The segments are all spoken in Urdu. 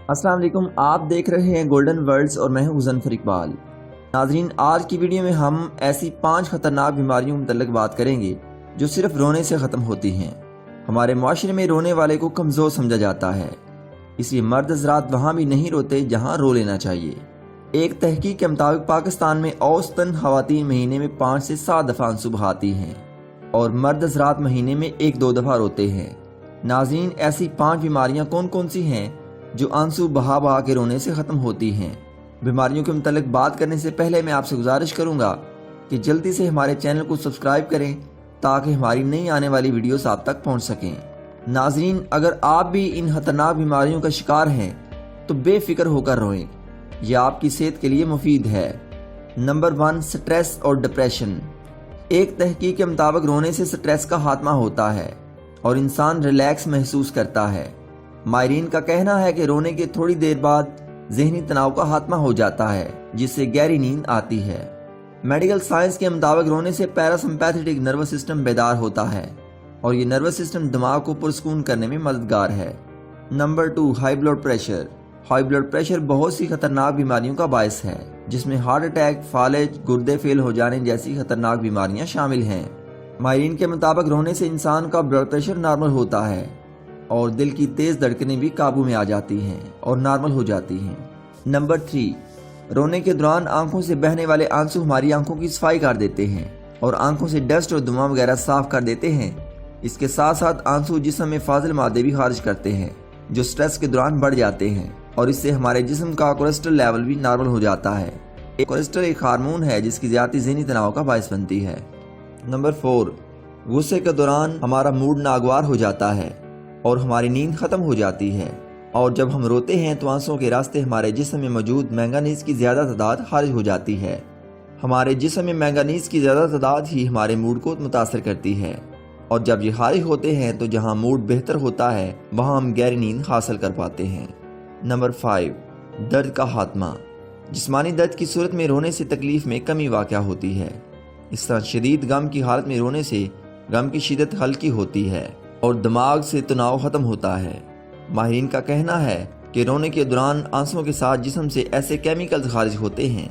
السلام علیکم، آپ دیکھ رہے ہیں گولڈن ورلڈز اور میں ہوں مظفر اقبال۔ ناظرین، آج کی ویڈیو میں ہم ایسی 5 خطرناک بیماریوں متعلق بات کریں گے جو صرف رونے سے ختم ہوتی ہیں۔ ہمارے معاشرے میں رونے والے کو کمزور سمجھا جاتا ہے، اس لیے مرد حضرات وہاں بھی نہیں روتے جہاں رو لینا چاہیے۔ ایک تحقیق کے مطابق پاکستان میں اوسطاً خواتین مہینے میں 5 سے 7 دفعہ آنسو بہاتی ہیں اور مرد حضرات مہینے میں 1-2 دفعہ روتے ہیں۔ ناظرین، ایسی 5 بیماریاں کون کون سی ہیں جو آنسو بہا بہا کے رونے سے ختم ہوتی ہیں؟ بیماریوں کے متعلق بات کرنے سے پہلے میں آپ سے گزارش کروں گا کہ جلدی سے ہمارے چینل کو سبسکرائب کریں تاکہ ہماری نئی آنے والی ویڈیوز آپ تک پہنچ سکیں۔ ناظرین، اگر آپ بھی ان خطرناک بیماریوں کا شکار ہیں تو بے فکر ہو کر روئیں، یہ آپ کی صحت کے لیے مفید ہے۔ نمبر 1، سٹریس اور ڈپریشن۔ ایک تحقیق کے مطابق رونے سے سٹریس کا خاتمہ ہوتا ہے اور انسان ریلیکس محسوس کرتا ہے۔ ماہرین کا کہنا ہے کہ رونے کے تھوڑی دیر بعد ذہنی تناؤ کا خاتمہ ہو جاتا ہے جس سے گہری نیند آتی ہے۔ میڈیکل سائنس کے مطابق رونے سے پیراسمپیتھیٹک نروس سسٹم بیدار ہوتا ہے اور یہ نروس سسٹم دماغ کو پرسکون کرنے میں مددگار ہے۔ Number 2، high blood pressure. High blood pressure بہت سی خطرناک بیماریوں کا باعث ہے، جس میں ہارٹ اٹیک، فالج، گردے فیل ہو جانے جیسی خطرناک بیماریاں شامل ہیں۔ ماہرین کے مطابق رونے سے انسان کا بلڈ پریشر نارمل ہوتا ہے اور دل کی تیز دھڑکنیں بھی قابو میں آ جاتی ہیں اور نارمل ہو جاتی ہیں۔ نمبر 3، رونے کے دوران آنکھوں سے بہنے والے آنسو ہماری آنکھوں کی صفائی کر دیتے ہیں اور آنکھوں سے ڈسٹ اور دھواں وغیرہ صاف کر دیتے ہیں۔ اس کے ساتھ ساتھ آنسو جسم میں فاضل مادے بھی خارج کرتے ہیں جو سٹریس کے دوران بڑھ جاتے ہیں اور اس سے ہمارے جسم کا کولیسٹرول لیول بھی نارمل ہو جاتا ہے۔ کولیسٹرول ایک ہارمون ہے جس کی زیادتی ذہنی تناؤ کا باعث بنتی ہے۔ نمبر 4، غصے کے دوران ہمارا موڈ ناگوار ہو جاتا ہے اور ہماری نیند ختم ہو جاتی ہے، اور جب ہم روتے ہیں تو آنسوؤں کے راستے ہمارے جسم میں موجود مینگنیز کی زیادہ تعداد خارج ہو جاتی ہے۔ ہمارے جسم میں مینگنیز کی زیادہ تعداد ہی ہمارے موڈ کو متاثر کرتی ہے، اور جب یہ خارج ہوتے ہیں تو جہاں موڈ بہتر ہوتا ہے وہاں ہم گہری نیند حاصل کر پاتے ہیں۔ نمبر 5، درد کا خاتمہ۔ جسمانی درد کی صورت میں رونے سے تکلیف میں کمی واقع ہوتی ہے۔ اس طرح شدید غم کی حالت میں رونے سے غم کی شدت ہلکی ہوتی ہے اور دماغ سے تناؤ ختم ہوتا ہے۔ ماہرین کا کہنا ہے کہ رونے کے دوران آنسوؤں کے ساتھ جسم سے ایسے کیمیکلز خارج ہوتے ہیں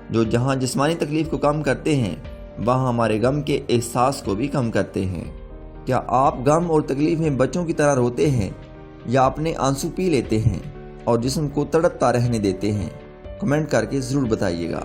جو جہاں جسمانی تکلیف کو کم کرتے ہیں وہاں ہمارے غم کے احساس کو بھی کم کرتے ہیں۔ کیا آپ غم اور تکلیف میں بچوں کی طرح روتے ہیں یا اپنے آنسو پی لیتے ہیں اور جسم کو تڑپتا رہنے دیتے ہیں؟ کمنٹ کر کے ضرور بتائیے گا۔